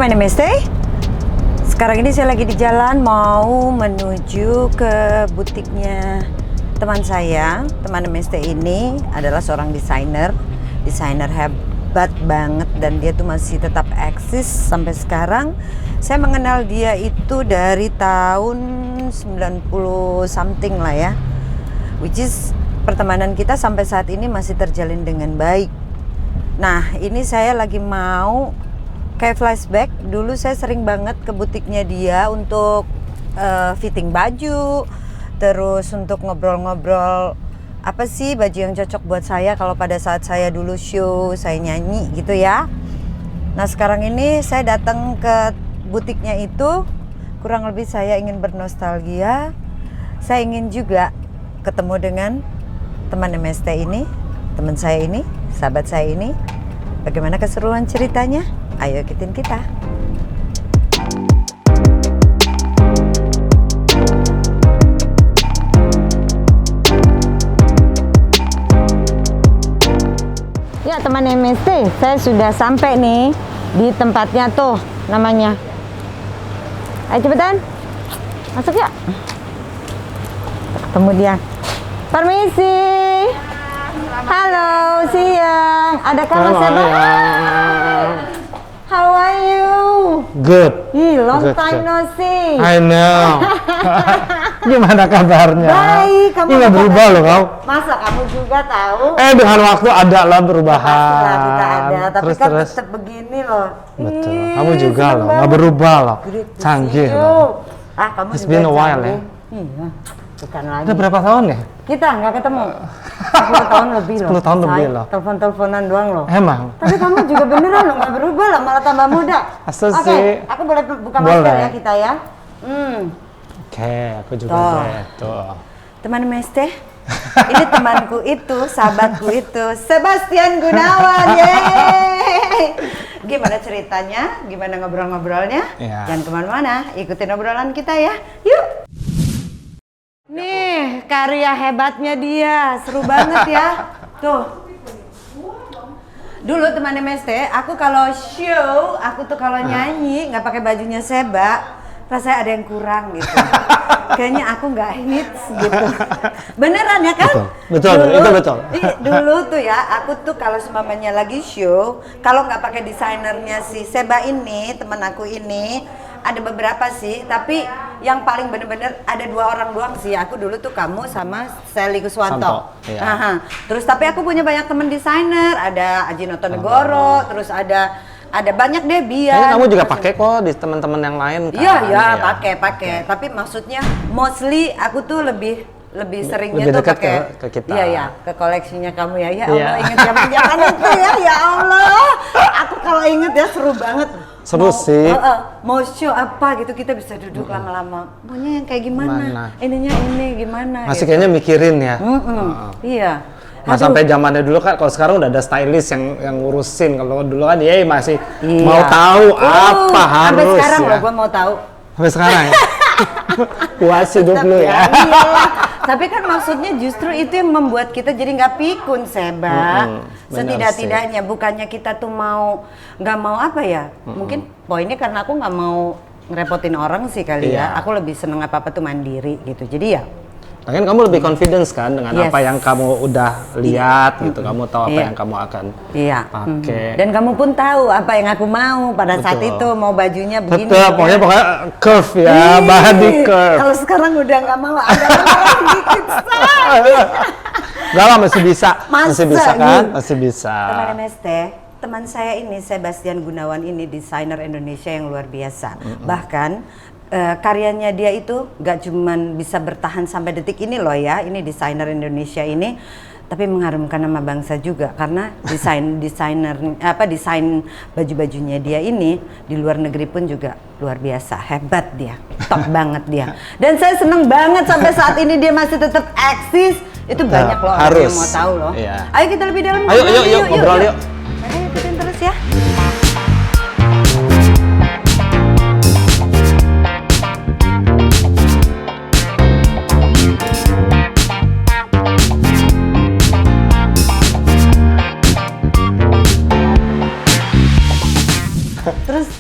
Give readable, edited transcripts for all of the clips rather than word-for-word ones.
teman MST. Sekarang ini saya lagi di jalan mau menuju ke butiknya teman saya. Teman MST ini adalah seorang desainer hebat banget dan dia tuh masih tetap eksis sampai sekarang. Saya mengenal dia itu dari tahun 90 something lah ya. Which is pertemanan kita sampai saat ini masih terjalin dengan baik. Nah, ini saya lagi mau kayak flashback. Dulu saya sering banget ke butiknya dia untuk fitting baju, terus untuk ngobrol-ngobrol apa sih baju yang cocok buat saya kalau pada saat saya dulu show, saya nyanyi gitu ya. Nah, sekarang ini saya datang ke butiknya itu kurang lebih saya ingin bernostalgia. Saya ingin juga ketemu dengan teman MST ini, teman saya ini, sahabat saya ini. Bagaimana keseruan ceritanya? Ayo ikutin kita. Ya teman MST, saya sudah sampai nih di tempatnya tuh namanya. Ayo cepetan, masuk ya. Ketemu dia. Permisi. Halo, siang. Ada kamu siapa? How are you? Good. Long time no see. I know. Gimana kabarnya? Baik, kamu nggak berubah loh kau. Masa kamu juga tahu? Dengan waktu ada lah perubahan. Pastilah kita ada, tapi kan terus. tetap begini loh. Betul. Kamu juga loh, nggak berubah loh. Canggih loh. Kamu It's juga been a while canggih. ya. Iya. Bukan lagi. Udah berapa tahun ya? Kita nggak ketemu. 10 tahun lebih loh. 10 tahun lebih loh. Telepon-teleponan doang loh. Emang? Tapi kamu juga beneran loh, nggak berubah loh, malah tambah muda. Asal Oke, sih. aku boleh buka masker ya kita ya. Oke, aku juga boleh. Tuh. Teman MST, ini temanku itu, sahabatku itu, Sebastian Gunawan. Yeay! Gimana ceritanya? Gimana ngobrol-ngobrolnya? Ya. Jangan kemana-mana, ikutin obrolan kita ya. Yuk! Nih, karya hebatnya dia, seru banget ya. Tuh. Dulu teman MST, aku kalau show, aku tuh kalau nyanyi nggak pakai bajunya Seba, rasanya ada yang kurang gitu. Kayaknya aku nggak hits gitu. Beneran ya kan? Betul, dulu, itu betul. Dulu tuh ya, aku tuh kalau seumpamanya lagi show, kalau nggak pakai desainernya si Seba ini, teman aku ini, ada beberapa sih, tapi yang paling bener-bener ada 2 orang doang sih. Aku dulu tuh kamu sama Sally Kuswanto. Iya. Terus tapi aku punya banyak temen desainer, ada Aji Notonegoro, terus ada banyak deh Bian. Kayaknya kamu juga pakai kok di teman-teman yang lain kan? Iya, pakai. Tapi maksudnya mostly aku tuh lebih seringnya lebih tuh dekat pakai ke kita. Iya, ke koleksinya kamu ya. Ya Iya. Allah, inget zaman itu ya. Ya Allah. Aku kalau inget ya seru banget. Seru sih. Mau show apa gitu kita bisa duduk lama-lama. Maunya yang kayak gimana? Ininya ini gimana? Masih gitu. kayaknya mikirin ya. Iya. Nah, sampai zamannya dulu kan, kalau sekarang udah ada stylist yang ngurusin. Kalau dulu kan dia masih Iya. mau tahu apa harus sampai sekarang ya. loh gua mau tahu. Sampai sekarang ya. Puas hidup lu ya. Iya. Tapi kan maksudnya justru itu yang membuat kita jadi nggak pikun, Seba. Setidak-tidaknya bukannya kita tuh nggak mau apa ya? Mungkin poinnya karena aku nggak mau ngerepotin orang sih kali ya. Iya. Aku lebih seneng apa-apa tuh mandiri gitu. Jadi ya. Nah, kan kamu lebih confidence kan dengan Yes. apa yang kamu udah lihat gitu. Kamu tahu apa yang kamu akan pakai. Dan kamu pun tahu apa yang aku mau pada saat itu, mau bajunya begini. Tetap, pokoknya curve ya, body curve. Kalau sekarang udah nggak mau, ada orang dikit say. Gak lah, masih bisa. Masih bisa kan? Nih. Masih bisa. Teman MST, teman saya ini Sebastian Gunawan ini desainer Indonesia yang luar biasa. Bahkan karyanya dia itu gak cuman bisa bertahan sampai detik ini loh ya, ini desainer Indonesia ini, tapi mengharumkan nama bangsa juga karena desain baju-bajunya dia ini di luar negeri pun juga luar biasa, hebat dia, top banget dia. Dan saya seneng banget sampai saat ini dia masih tetap eksis. Itu banyak loh orang yang mau tahu loh. Iya. Ayo kita lebih dalam. Yuk, ngobrol yuk. Ayo ikutin terus ya.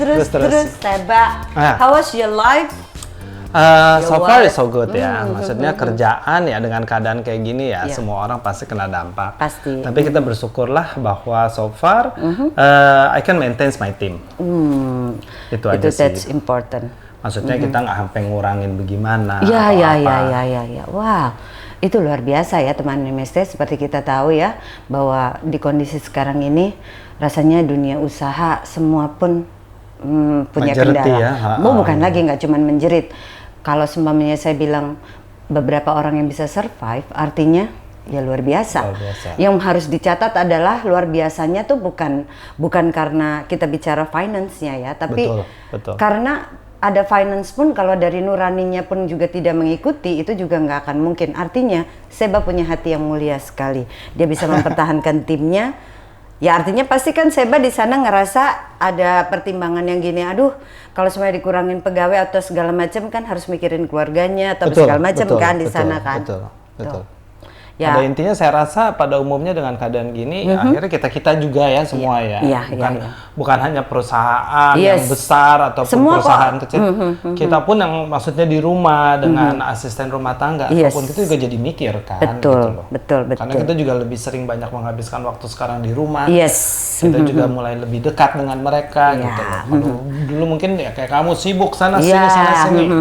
Terus Terus Seba, how was your life? So far it's so good ya. Maksudnya kerjaan ya dengan keadaan kayak gini ya, semua orang pasti kena dampak. Pasti. Tapi kita bersyukurlah bahwa so far I can maintain my team. Itu aja sih. That's important. Maksudnya kita nggak sampai ngurangin bagaimana. Ya. Wow, itu luar biasa ya teman MST. Seperti kita tahu ya bahwa di kondisi sekarang ini rasanya dunia usaha semua pun punya Menjeriti kendala. Bukan lagi nggak cuma menjerit. Kalau seumpamanya saya bilang beberapa orang yang bisa survive, artinya ya luar biasa. Yang harus dicatat adalah luar biasanya tuh bukan karena kita bicara finance-nya ya, tapi betul. karena ada finance pun kalau dari nuraninya pun juga tidak mengikuti, itu juga nggak akan mungkin. Artinya Seba punya hati yang mulia sekali. Dia bisa mempertahankan timnya. Ya artinya pasti kan Seba di sana ngerasa ada pertimbangan yang gini, aduh kalau semuanya dikurangin pegawai atau segala macam kan harus mikirin keluarganya atau segala macam kan di sana kan. Betul. Ya. Pada intinya saya rasa pada umumnya dengan keadaan gini akhirnya kita juga ya semua bukan hanya perusahaan yang besar ataupun semua perusahaan kecil. Kita pun yang maksudnya di rumah dengan asisten rumah tangga ataupun kita juga jadi mikir kan. Betul. Karena kita juga lebih sering banyak menghabiskan waktu sekarang di rumah. Kita juga mulai lebih dekat dengan mereka gitu loh. Kalau dulu mungkin ya kayak kamu sibuk sana sini.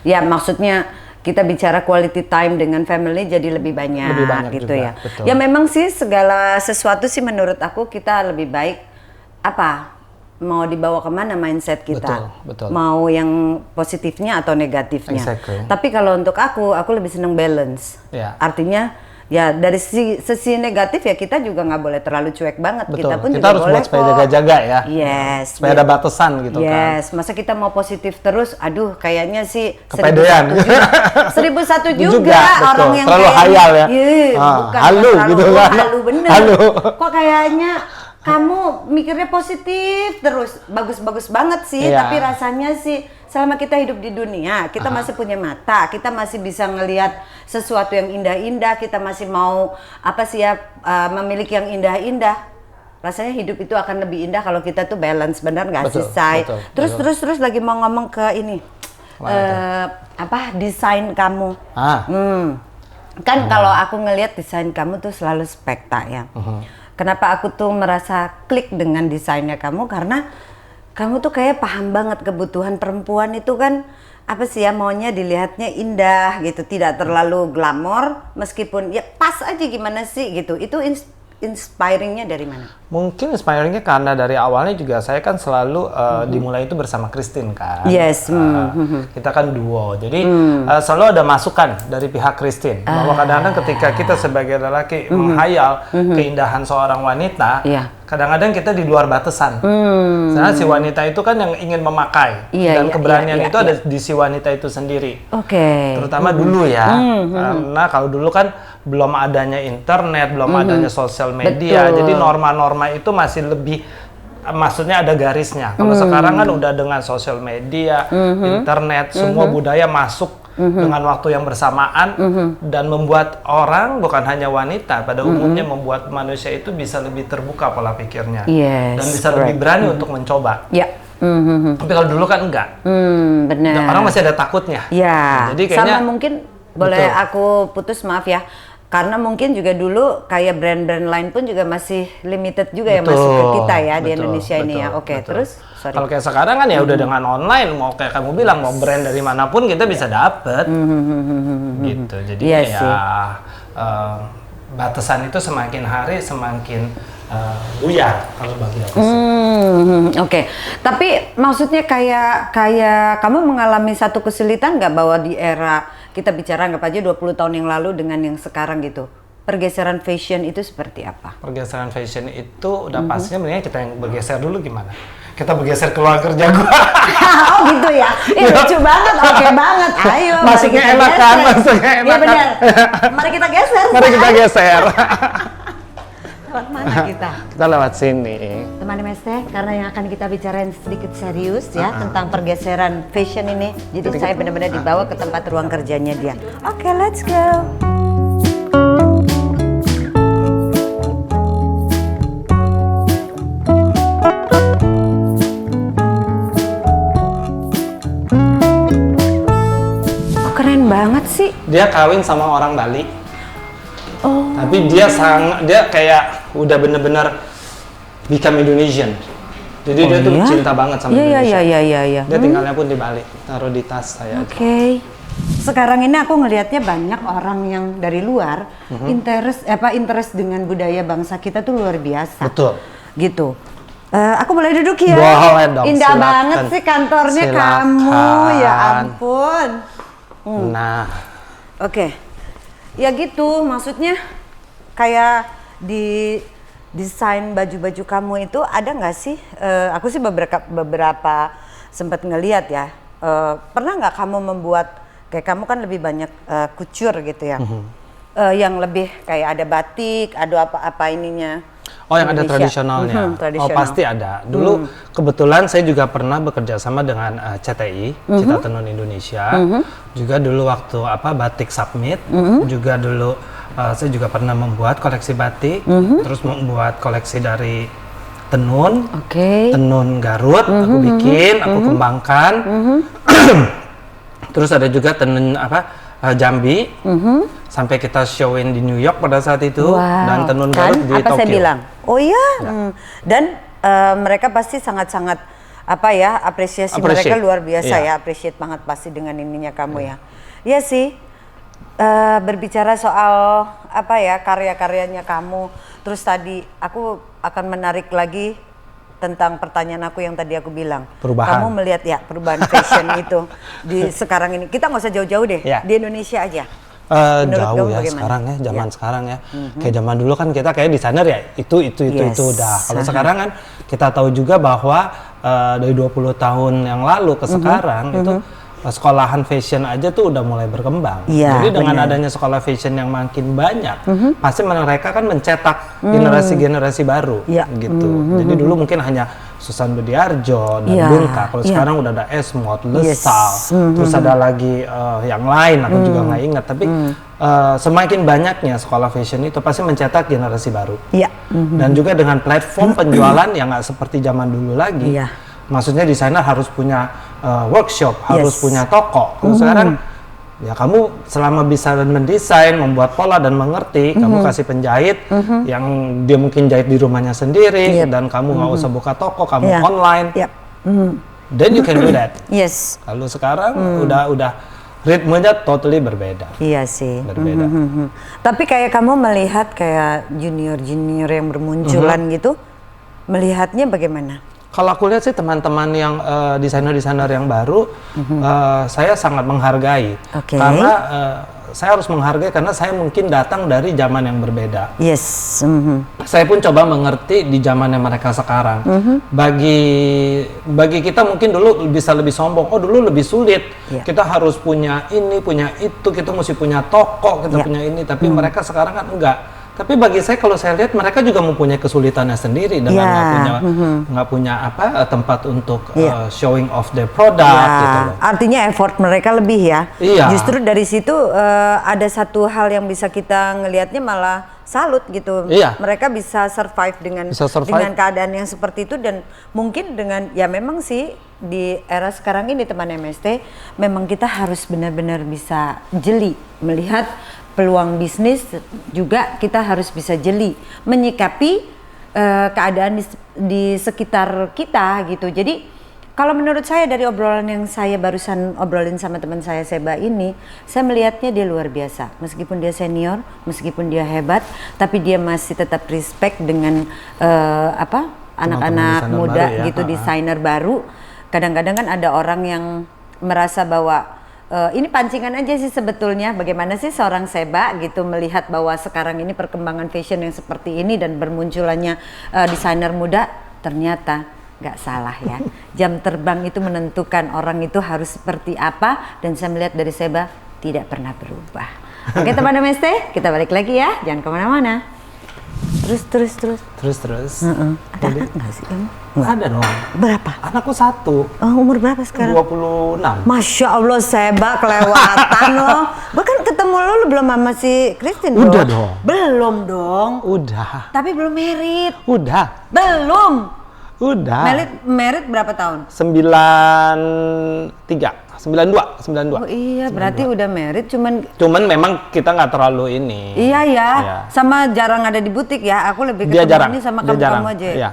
Ya maksudnya kita bicara quality time dengan family jadi lebih banyak gitu juga, ya. betul. Ya memang sih segala sesuatu sih menurut aku kita lebih baik mau dibawa kemana mindset kita. Betul. Mau yang positifnya atau negatifnya. Exactly. Tapi kalau untuk aku lebih seneng balance. Artinya ya dari sisi negatif ya kita juga nggak boleh terlalu cuek banget. Kita pun kita juga harus boleh buat supaya jaga-jaga ya. Supaya ada batasan gitu kan. Masa kita mau positif terus, aduh kayaknya sih kepedean. 1001 juga orang yang terlalu hayal ya. Bukan halu gitu kan. Halu bener. Kok kayaknya kamu mikirnya positif terus, bagus-bagus banget sih, tapi rasanya sih selama kita hidup di dunia, kita masih punya mata, kita masih bisa ngelihat sesuatu yang indah-indah, kita masih mau memiliki yang indah-indah. Rasanya hidup itu akan lebih indah kalau kita tuh balance, benar nggak sih, Say? Terus lagi mau ngomong ke ini, desain kamu. Kan kalau aku ngelihat desain kamu tuh selalu spektak ya. Kenapa aku tuh merasa klik dengan desainnya kamu? Karena kamu tuh kayak paham banget kebutuhan perempuan itu kan maunya dilihatnya indah gitu, tidak terlalu glamor, meskipun ya pas aja gimana sih gitu. Itu inspiringnya dari mana? Mungkin inspiringnya karena dari awalnya juga saya kan selalu dimulai itu bersama Christine kan. Kita kan duo, jadi selalu ada masukan dari pihak Christine bahwa kadang-kadang ketika kita sebagai lelaki menghayal keindahan seorang wanita, kadang-kadang kita di luar batasan. Karena si wanita itu kan yang ingin memakai dan keberanian itu ada di si wanita itu sendiri. Terutama dulu ya, karena kalau dulu kan belum adanya internet, belum adanya sosial media, jadi norma-norma itu masih lebih, maksudnya ada garisnya. Kalau sekarang kan udah dengan sosial media, internet, semua budaya masuk dengan waktu yang bersamaan dan membuat orang, bukan hanya wanita, pada umumnya membuat manusia itu bisa lebih terbuka pola pikirnya dan bisa lebih berani untuk mencoba. Tapi kalau dulu kan enggak. Benar. Orang masih ada takutnya. Jadi kayaknya sama mungkin boleh aku putus, maaf ya. Karena mungkin juga dulu kayak brand-brand lain pun juga masih limited juga yang masuk ke kita ya di Indonesia ini ya. Terus kalau kayak sekarang kan ya udah dengan online, mau kayak kamu bilang mau brand dari manapun kita bisa dapet. Gitu. Jadi batasan itu semakin hari semakin buyar kalau bagi aku sih. Tapi maksudnya kayak kamu mengalami satu kesulitan nggak bahwa di era kita bicara anggap aja 20 tahun yang lalu dengan yang sekarang gitu, pergeseran fashion itu seperti apa? Pergeseran fashion itu udah pastinya mendingan kita yang bergeser dulu gimana? Kita bergeser keluar kerja gua. Oh gitu ya? Lucu banget, oke banget. Ayo, masuknya enak kan? Masuknya enak. Iya benar. Mari kita geser. Mari kita geser. Lewat mana kita? Kita lewat sini. Teman MST, karena yang akan kita bicarain sedikit serius ya tentang pergeseran fashion ini. Jadi saya benar-benar dibawa ke tempat ruang kerjanya dia. Oke, let's go. keren banget sih. Dia kawin sama orang Bali. Oh. Tapi dia kayak udah bener-bener become Indonesian. Jadi dia tuh cinta banget sama Indonesia. Iya. Dia tinggalnya pun di Bali, taruh di tas saya. Oke. Sekarang ini aku ngelihatnya banyak orang yang dari luar interest dengan budaya bangsa kita tuh luar biasa. Betul. Gitu. Aku boleh duduk ya? Boleh dong. Indah silakan. banget sih kantornya kamu, ya ampun. Nah. Oke. Ya gitu, maksudnya kayak di desain baju-baju kamu itu ada nggak sih? Aku sih beberapa sempat ngeliat ya. Pernah nggak kamu membuat kayak kamu kan lebih banyak couture gitu ya? Yang lebih kayak ada batik, ada apa ininya? Oh, yang ada tradisionalnya. Oh, pasti ada. Dulu kebetulan saya juga pernah bekerja sama dengan CTI, Cita Tenun Indonesia. Juga dulu waktu Batik Submit, juga dulu saya juga pernah membuat koleksi batik, terus membuat koleksi dari tenun, tenun Garut, aku bikin, aku kembangkan. Terus ada juga tenun Jambi, sampai kita showin di New York pada saat itu, dan tenun Garut di Tokyo. Saya bilang, oh iya, dan mereka pasti sangat-sangat apresiasi mereka luar biasa ya, appreciate banget pasti dengan ininya kamu ya. Iya sih. Berbicara soal karya-karyanya kamu, terus tadi aku akan menarik lagi tentang pertanyaan aku yang tadi aku bilang. Perubahan. Kamu melihat ya perubahan fashion itu di sekarang ini. Kita nggak usah jauh-jauh deh, di Indonesia aja. Jauh ya bagaimana? Sekarang ya, zaman sekarang ya. Kayak zaman dulu kan kita kayak desainer ya, itu udah. Kalau sekarang kan kita tahu juga bahwa dari 20 tahun yang lalu ke sekarang itu sekolahan fashion aja tuh udah mulai berkembang. Jadi dengan adanya sekolah fashion yang makin banyak, pasti mereka kan mencetak generasi-generasi baru gitu. Jadi dulu mungkin hanya Susan Bediarjo dan Bunka. Kalau sekarang udah ada Esmod, Lesal, terus ada lagi yang lain aku juga nggak ingat. Tapi semakin banyaknya sekolah fashion itu pasti mencetak generasi baru. Dan juga dengan platform penjualan yang nggak seperti zaman dulu lagi. Maksudnya desainer harus punya workshop, harus punya toko. Kalau sekarang ya kamu selama bisa mendesain, membuat pola dan mengerti, kamu kasih penjahit yang dia mungkin jahit di rumahnya sendiri, dan kamu nggak usah buka toko, kamu online, then you can do that. Kalau sekarang udah ritmenya totally berbeda. Iya sih. Berbeda. Tapi kayak kamu melihat kayak junior yang bermunculan gitu, melihatnya bagaimana? Kalau aku lihat sih teman-teman yang desainer-desainer yang baru, saya sangat menghargai. Karena saya harus menghargai karena saya mungkin datang dari zaman yang berbeda. Saya pun coba mengerti di zamannya mereka sekarang. Bagi kita mungkin dulu bisa lebih sombong. Oh dulu lebih sulit. Kita harus punya ini, punya itu. Kita mesti punya toko, kita punya ini. Tapi mereka sekarang kan enggak. Tapi bagi saya kalau saya lihat mereka juga mempunyai kesulitannya sendiri dengan nggak punya tempat untuk showing off their product gitu loh. Artinya effort mereka lebih ya. Justru dari situ ada satu hal yang bisa kita ngelihatnya malah salut gitu. Mereka bisa survive dengan keadaan yang seperti itu, dan mungkin dengan memang sih di era sekarang ini teman MST memang kita harus benar-benar bisa jeli melihat peluang bisnis, juga kita harus bisa jeli menyikapi keadaan di sekitar kita gitu. Jadi kalau menurut saya dari obrolan yang saya barusan obrolin sama teman saya Seba ini, saya melihatnya dia luar biasa. Meskipun dia senior, meskipun dia hebat, tapi dia masih tetap respect dengan anak-anak muda gitu, desainer baru. Kadang-kadang kan ada orang yang merasa bahwa ini pancingan aja sih sebetulnya, bagaimana sih seorang Seba gitu melihat bahwa sekarang ini perkembangan fashion yang seperti ini dan bermunculannya desainer muda, ternyata nggak salah ya. Jam terbang itu menentukan orang itu harus seperti apa, dan saya melihat dari Seba tidak pernah berubah. Oke teman MST, kita balik lagi ya, jangan kemana-mana. Terus. Ada anak nggak sih kamu? Ada dong. Berapa? Anakku 1. Umur berapa sekarang? 26. Masya Allah, Seba kelewatan loh. Bahkan ketemu lo belum sama si Christine dong? Udah dong. Belum dong. Udah. Tapi belum married. Udah. Belum. Udah. Married berapa tahun? 93. 92. Oh iya, berarti udah married, cuman memang kita nggak terlalu ini. Iya ya, sama jarang ada di butik ya. Aku lebih ketemu ini sama kamu aja. Iya.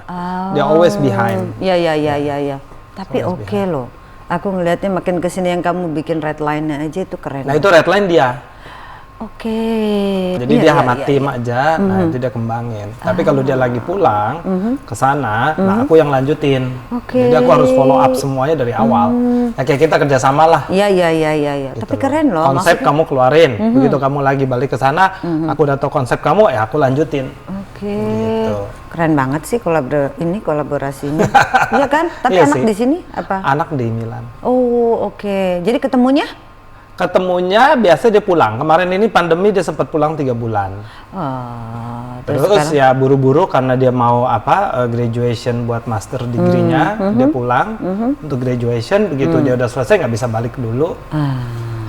Dia always behind. Iya. Tapi oke loh. Aku ngelihatnya makin kesini yang kamu bikin red line-nya aja itu keren. Nah itu red line dia. Oke. Jadi dia tim aja, nah itu dia kembangin. Tapi kalau dia lagi pulang ke sana, nah aku yang lanjutin. Jadi aku harus follow up semuanya dari awal. Ya kayak kita kerjasama lah. Iya. Gitu. Tapi keren loh. Konsep kamu keluarin, begitu kamu lagi balik ke sana, aku udah tahu konsep kamu, ya aku lanjutin. Oke. Gitu. Keren banget sih kolaborasinya. Iya kan? Tapi anak di sini apa? Anak di Milan. Oh oke. Jadi ketemunya biasa dia pulang. Kemarin ini pandemi dia sempat pulang 3 bulan. Terus ya buru-buru karena dia mau graduation buat master degree-nya, dia pulang untuk graduation. Begitu dia udah selesai nggak bisa balik dulu.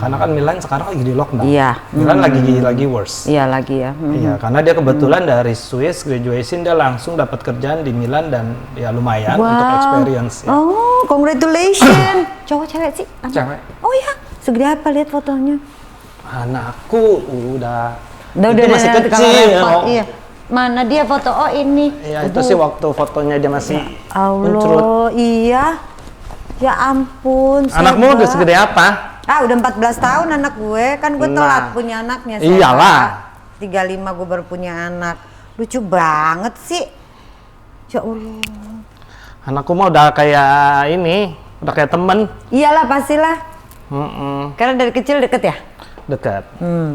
Karena kan Milan sekarang lagi di lockdown. Iya. Milan lagi worse. Iya lagi ya. Iya, karena dia kebetulan dari Swiss graduation dia langsung dapat kerjaan di Milan dan ya lumayan untuk experience. Ya. Oh, congratulations. Cowok cewek sih? Cewek. Oh ya. Segede apa lihat fotonya? Anakku udah masih kecil. Iya. Mana dia foto? Oh ini. Iya, itu sih waktu fotonya dia masih Allah, iya. Ya ampun. Anakmu udah segede apa? Udah 14 tahun anak gue. Kan gue telat punya anaknya. Iyalah. 35 gue baru punya anak. Lucu banget sih. Ya Allah. Anakku mah udah kayak ini, udah kayak temen. Iyalah pastilah. Karena dari kecil deket ya? Deket.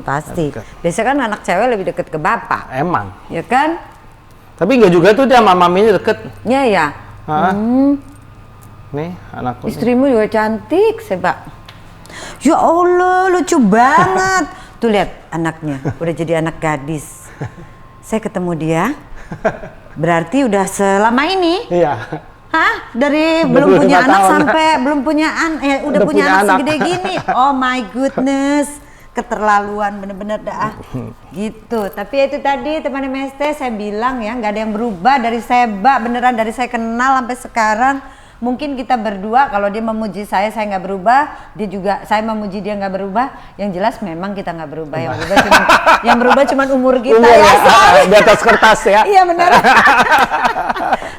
Pasti. Deket. Biasanya kan anak cewek lebih deket ke bapak. Emang. Ya kan? Tapi enggak juga tuh dia sama maminya deket. Iya ya. Nih anakku. Istrimu juga cantik, Seba. Ya Allah, lucu banget. Tuh lihat anaknya, udah jadi anak gadis. Saya ketemu dia. Berarti udah selama ini? Iya. Hah? Dari belum punya anak sampai belum punya udah punya anak segede gini. Oh my goodness. Keterlaluan bener-bener dah. Gitu. Tapi itu tadi teman MST saya bilang ya, nggak ada yang berubah dari Seba, beneran dari saya kenal sampai sekarang. Mungkin kita berdua kalau dia memuji saya nggak berubah, dia juga saya memuji dia nggak berubah. Yang jelas memang kita nggak berubah. Yang berubah cuma umur kita ya. Di atas kertas ya. Iya benar.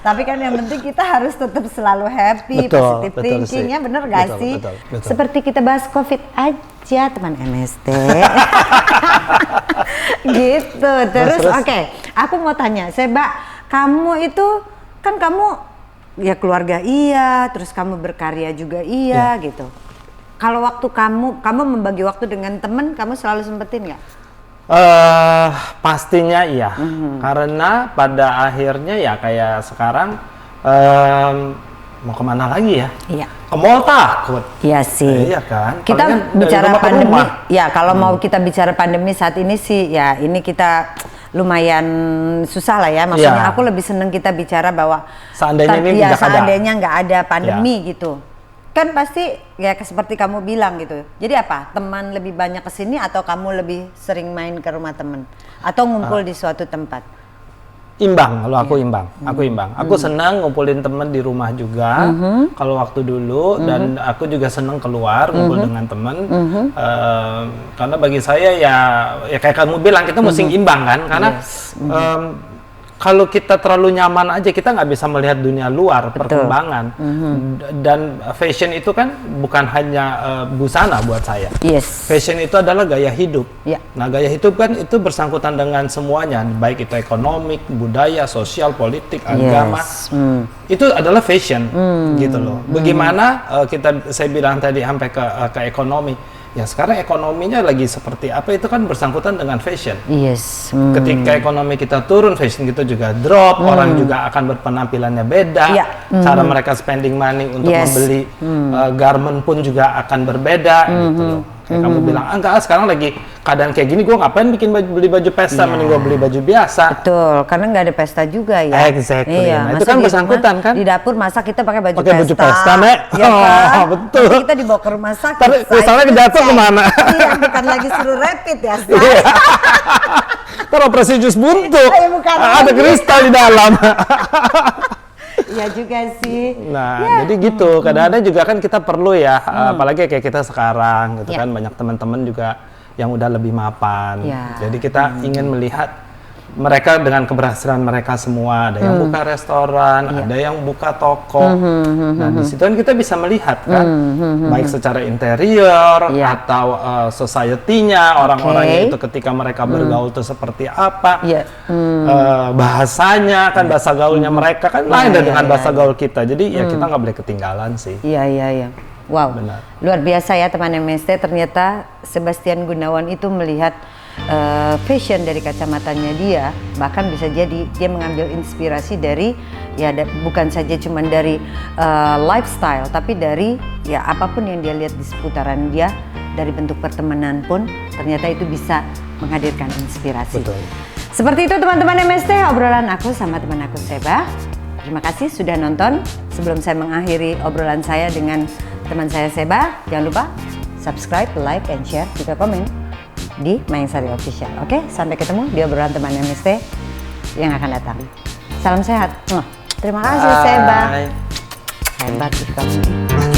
Tapi kan yang penting kita harus tetap selalu happy, positive thinking ya, bener gak sih? Betul. Seperti kita bahas COVID aja teman MST. Gitu. Terus oke, aku mau tanya, Seba, kamu itu kan kamu ya keluarga terus kamu berkarya juga gitu. Kalau waktu kamu membagi waktu dengan temen, kamu selalu sempetin nggak? Pastinya iya, karena pada akhirnya ya kayak sekarang mau kemana lagi ya? Iya. Ke mall takut. Iya sih. Iya kan. Kita bicara pandemi, ya kalau mau kita bicara pandemi saat ini sih, ya ini kita lumayan susah lah ya. Maksudnya aku lebih seneng kita bicara bahwa seandainya nggak ada pandemi gitu. Kan pasti ya seperti kamu bilang gitu. Jadi apa? Teman lebih banyak kesini atau kamu lebih sering main ke rumah teman? Atau ngumpul di suatu tempat? Imbang, kalau aku imbang. Aku imbang. Aku senang ngumpulin teman di rumah juga. Kalau waktu dulu dan aku juga senang keluar ngumpul dengan teman. Karena bagi saya ya kayak kamu bilang kita mesti imbang kan. Karena kalau kita terlalu nyaman aja kita nggak bisa melihat dunia luar, perkembangan. Dan fashion itu kan bukan hanya busana buat saya. Fashion itu adalah gaya hidup. Nah gaya hidup kan itu bersangkutan dengan semuanya, baik itu ekonomi, budaya, sosial, politik, agama. Itu adalah fashion gitu loh. Bagaimana saya bilang tadi sampai ke ekonomi. Ya sekarang ekonominya lagi seperti apa itu kan bersangkutan dengan fashion. Ketika ekonomi kita turun, fashion kita juga drop, orang juga akan berpenampilannya beda. Cara mereka spending money untuk membeli garment pun juga akan berbeda gitu loh. Kayak kamu bilang, enggak sekarang lagi keadaan kayak gini, gue ngapain beli baju pesta, mending gue beli baju biasa. Betul, karena nggak ada pesta juga ya. Exactly. Nah, itu kan bersangkutan kan. Di dapur masa kita pakai baju baju pesta, Nek. Ya kan? Betul. Nanti kita dibawa ke rumah sakit. Tapi misalnya kejatuh kemana? Iya, bukan lagi suruh rapid ya. Taruh operasi jus buntu. Bukan ada kristal di dalam. Iya juga sih. Nah, jadi gitu. Kadang-kadang juga kan kita perlu ya, apalagi kayak kita sekarang gitu kan, banyak teman-teman juga yang udah lebih mapan. Jadi kita ingin melihat mereka dengan keberhasilan mereka semua. Ada yang buka restoran, ada yang buka toko. Nah, di situ kan kita bisa melihat kan, baik secara interior atau society-nya, orang-orangnya itu ketika mereka bergaul itu seperti apa. Bahasanya kan, bahasa gaulnya mereka kan lain dengan bahasa gaul kita. Jadi ya kita nggak boleh ketinggalan sih. Iya. Wow, benar. Luar biasa ya teman MST. Ternyata Sebastian Gunawan itu melihat fashion dari kacamatanya dia, bahkan bisa jadi dia mengambil inspirasi dari bukan saja cuma dari lifestyle, tapi dari ya apapun yang dia lihat di seputaran dia, dari bentuk pertemanan pun ternyata itu bisa menghadirkan inspirasi. Betul. Seperti itu teman-teman MST, obrolan aku sama teman aku Seba. Terima kasih sudah nonton. Sebelum saya mengakhiri obrolan saya dengan teman saya Seba, jangan lupa subscribe, like, and share, juga komen di Mayang Sari Official. Oke, sampai ketemu di obrolan teman MST yang akan datang. Salam sehat. Terima kasih Seba. Hebat kamu.